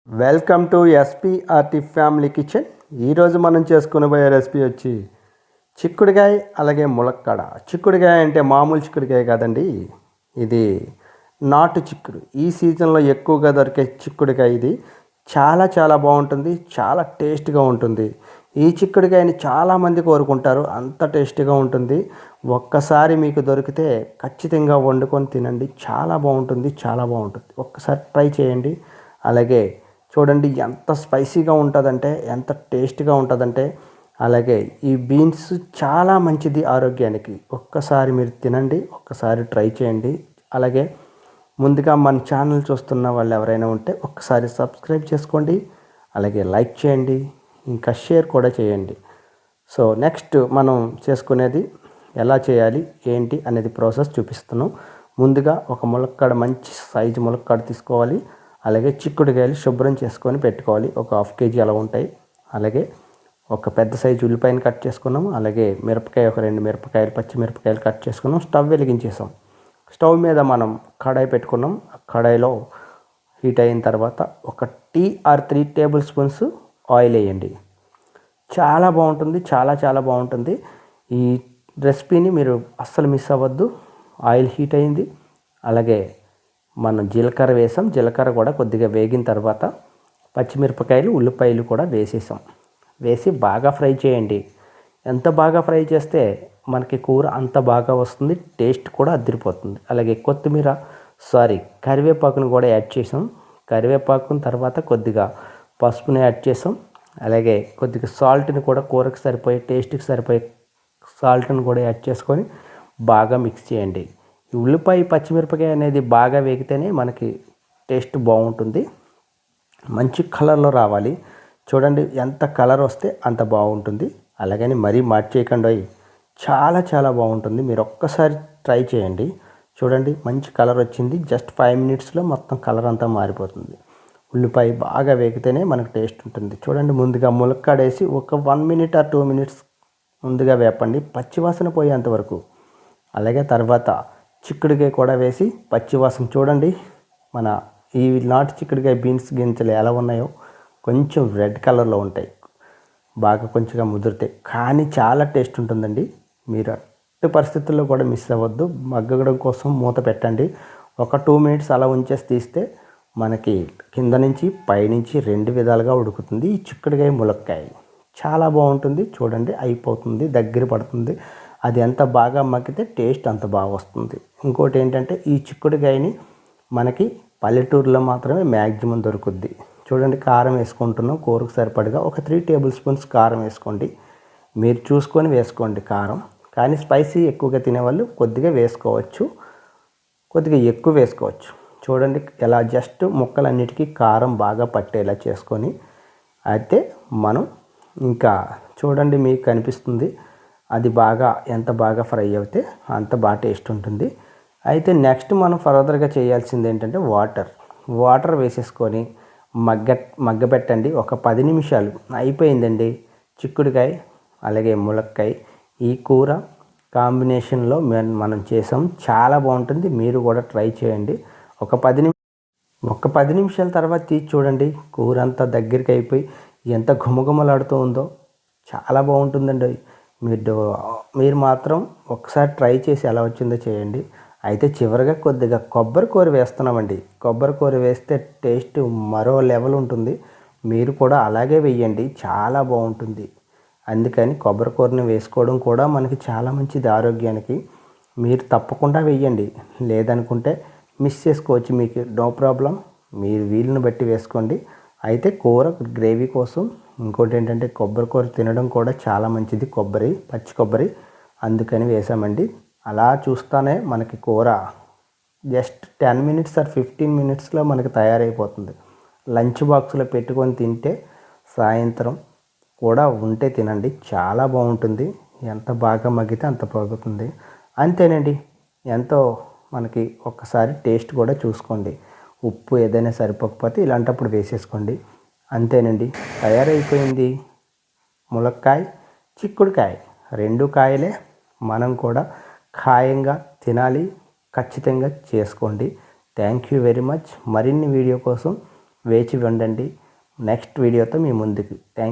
Welcome to SPRT family kitchen. ఈరోజు మనం చేసుకునబోయే recipe వచ్చి చిక్కుడుకాయ అలాగే ములక్కాడ. చిక్కుడుకాయ అంటే మామూలు చిక్కుడుకాయ కాదండి, ఇది నాటు చిక్కుడు. ఈ సీజన్లో ఎక్కువగా దొరికే చిక్కుడుకాయ ఇది. చాలా చాలా బాగుంటుంది, చాలా టేస్ట్గా ఉంటుంది. ఈ చిక్కుడుకాయని చాలామంది కోరుకుంటారు, అంత టేస్టీగా ఉంటుంది. ఒక్కసారి మీకు దొరికితే ఖచ్చితంగా వండుకొని తినండి, చాలా బాగుంటుంది, చాలా బాగుంటుంది. ఒక్కసారి ట్రై చేయండి. అలాగే చూడండి ఎంత స్పైసీగా ఉంటుందంటే, ఎంత టేస్ట్గా ఉంటుందంటే. అలాగే ఈ బీన్స్ చాలా మంచిది ఆరోగ్యానికి. ఒక్కసారి మీరు తినండి, ఒక్కసారి ట్రై చేయండి. అలాగే ముందుగా మన ఛానల్ చూస్తున్న వాళ్ళు ఎవరైనా ఉంటే ఒక్కసారి సబ్స్క్రైబ్ చేసుకోండి, అలాగే లైక్ చేయండి, ఇంకా షేర్ కూడా చేయండి. సో నెక్స్ట్ మనం చేసుకునేది ఎలా చేయాలి ఏంటి అనేది ప్రాసెస్ చూపిస్తున్నాం. ముందుగా ఒక ములక్కాడ, మంచి సైజు ములక్కాడ తీసుకోవాలి. అలాగే చిక్కుడుకాయలు శుభ్రం చేసుకొని పెట్టుకోవాలి, ఒక 1/2 kg అలా ఉంటాయి. అలాగే ఒక పెద్ద సైజు ఉల్లిపాయను కట్ చేసుకున్నాము. అలాగే మిరపకాయ, ఒక 2 మిరపకాయలు, పచ్చిమిరపకాయలు కట్ చేసుకున్నాం. స్టవ్ వెలిగించేసాం. స్టవ్ మీద మనం కడాయి పెట్టుకున్నాం. కడాయిలో హీట్ అయిన తర్వాత ఒక 2 or 3 టేబుల్ స్పూన్స్ ఆయిల్ వేయండి. చాలా బాగుంటుంది, చాలా చాలా బాగుంటుంది. ఈ రెసిపీని మీరు అస్సలు మిస్ అవ్వద్దు. ఆయిల్ హీట్ అయింది. అలాగే మనం జీలకర్ర వేసాం. జీలకర్ర కూడా కొద్దిగా వేగిన తర్వాత పచ్చిమిరపకాయలు, ఉల్లిపాయలు కూడా వేసేసాం. వేసి బాగా ఫ్రై చేయండి. ఎంత బాగా ఫ్రై చేస్తే మనకి కూర అంత బాగా వస్తుంది, టేస్ట్ కూడా అదిరిపోతుంది. అలాగే కరివేపాకును కూడా యాడ్ చేసాం. కరివేపాకుని తర్వాత కొద్దిగా పసుపుని యాడ్ చేసాం. అలాగే కొద్దిగా సాల్ట్ని కూడా, కూరకు సరిపోయే, టేస్ట్కి సరిపోయే సాల్ట్ని కూడా యాడ్ చేసుకొని బాగా మిక్స్ చేయండి. ఈ ఉల్లిపాయ, పచ్చిమిరపకాయ అనేది బాగా వేగితేనే మనకి టేస్ట్ బాగుంటుంది. మంచి కలర్లో రావాలి. చూడండి ఎంత కలర్ వస్తే అంత బాగుంటుంది. అలాగని మరీ మార్చేయకుండా, చాలా చాలా బాగుంటుంది. మీరు ఒక్కసారి ట్రై చేయండి. చూడండి మంచి కలర్ వచ్చింది. జస్ట్ 5 minutesలో మొత్తం కలర్ అంతా మారిపోతుంది. ఉల్లిపాయ బాగా వేగితేనే మనకు టేస్ట్ ఉంటుంది. చూడండి ముందుగా ములక్కాడ వేసి ఒక 1 minute or 2 minutes ముందుగా వేపండి, పచ్చివాసన పోయేంతవరకు. అలాగే తర్వాత చిక్కుడుకాయ కూడా వేసి పచ్చివాసన. చూడండి మన ఈ నాటు చిక్కుడుకాయ బీన్స్ గింజలు ఎలా ఉన్నాయో, కొంచెం రెడ్ కలర్లో ఉంటాయి, బాగా కొంచెంగా ముదిరితే, కానీ చాలా టేస్ట్ ఉంటుందండి. మీరు అట్టి పరిస్థితుల్లో కూడా మిస్ అవ్వద్దు. మగ్గడం కోసం మూత పెట్టండి. ఒక 2 minutes అలా ఉంచేసి తీస్తే మనకి కింద నుంచి పైనుంచి 2 విధాలుగా ఉడుకుతుంది ఈ చిక్కుడుకాయ ములక్కాయ. చాలా బాగుంటుంది. చూడండి అయిపోతుంది, దగ్గర పడుతుంది. అది ఎంత బాగా మగ్గితే టేస్ట్ అంత బాగా వస్తుంది. ఇంకోటి ఏంటంటే, ఈ చిక్కుడుకాయని మనకి పల్లెటూరులో మాత్రమే మ్యాక్సిమం దొరుకుద్ది. చూడండి కారం వేసుకుంటున్నాం, కూరకు సరిపడగా ఒక 3 టేబుల్ స్పూన్స్ కారం వేసుకోండి. మీరు చూసుకొని వేసుకోండి కారం. కానీ స్పైసీ ఎక్కువగా తినేవాళ్ళు కొద్దిగా వేసుకోవచ్చు, కొద్దిగా ఎక్కువ వేసుకోవచ్చు. చూడండి ఎలా జస్ట్ ముక్కలన్నిటికీ కారం బాగా పట్టేలా చేసుకొని అయితే మనం ఇంకా చూడండి మీకు కనిపిస్తుంది. అది బాగా ఎంత బాగా ఫ్రై అయితే అంత బాగా టేస్ట్ ఉంటుంది. అయితే నెక్స్ట్ మనం ఫర్దర్గా చేయాల్సింది ఏంటంటే, వాటర్ వేసేసుకొని మగ్గబెట్టండి. ఒక 10 నిమిషాలు అయిపోయిందండి. చిక్కుడుకాయ అలాగే ములక్కాయ ఈ కూర కాంబినేషన్లో మనం చేసాం, చాలా బాగుంటుంది. మీరు కూడా ట్రై చేయండి. ఒక 10 నిమిషాల తర్వాత తీసి చూడండి, కూర అంతా దగ్గరికి అయిపోయి ఎంత ఘుమఘుమలాడుతూ ఉందో, చాలా బాగుంటుందండి. మీరు మాత్రం ఒకసారి ట్రై చేసి ఎలా వచ్చిందో చేయండి. అయితే చివరిగా కొద్దిగా కొబ్బరి కూర వేస్తున్నామండి. కొబ్బరి కూర వేస్తే టేస్ట్ మరో లెవెల్ ఉంటుంది. మీరు కూడా అలాగే వేయండి, చాలా బాగుంటుంది. అందుకని కొబ్బరి కూరని వేసుకోవడం కూడా మనకి చాలా మంచిది ఆరోగ్యానికి. మీరు తప్పకుండా వేయండి, లేదనుకుంటే మిస్ చేసుకోవచ్చు, మీకు నో ప్రాబ్లం. మీరు వీలుని బట్టి వేసుకోండి. అయితే కూర గ్రేవీ కోసం ఇంకోటి ఏంటంటే, కొబ్బరి కూర తినడం కూడా చాలా మంచిది, పచ్చి కొబ్బరి, అందుకని వేసామండి. అలా చూస్తానే మనకి కూర జస్ట్ 10 minutes or 15 minutesలో మనకి తయారైపోతుంది. లంచ్ బాక్స్లో పెట్టుకొని తింటే, సాయంత్రం కూడా ఉంటే తినండి, చాలా బాగుంటుంది. ఎంత బాగా మగ్గితే అంత బాగుంటుంది. అంతేనండి. ఎంతో మనకి ఒక్కసారి టేస్ట్ కూడా చూసుకోండి. ఉప్పు ఏదైనా సరిపోకపోతే ఇలాంటప్పుడు వేసేసుకోండి. అంతేనండి, తయారైపోయింది ములక్కాయ, చిక్కుడుకాయ, 2 కాయలే. మనం కూడా ఖాయంగా తినాలి, ఖచ్చితంగా చేసుకోండి. Thank you very much. మరిన్ని వీడియో కోసం వేచి ఉండండి. నెక్స్ట్ వీడియోతో మీ ముందుకు. థ్యాంక్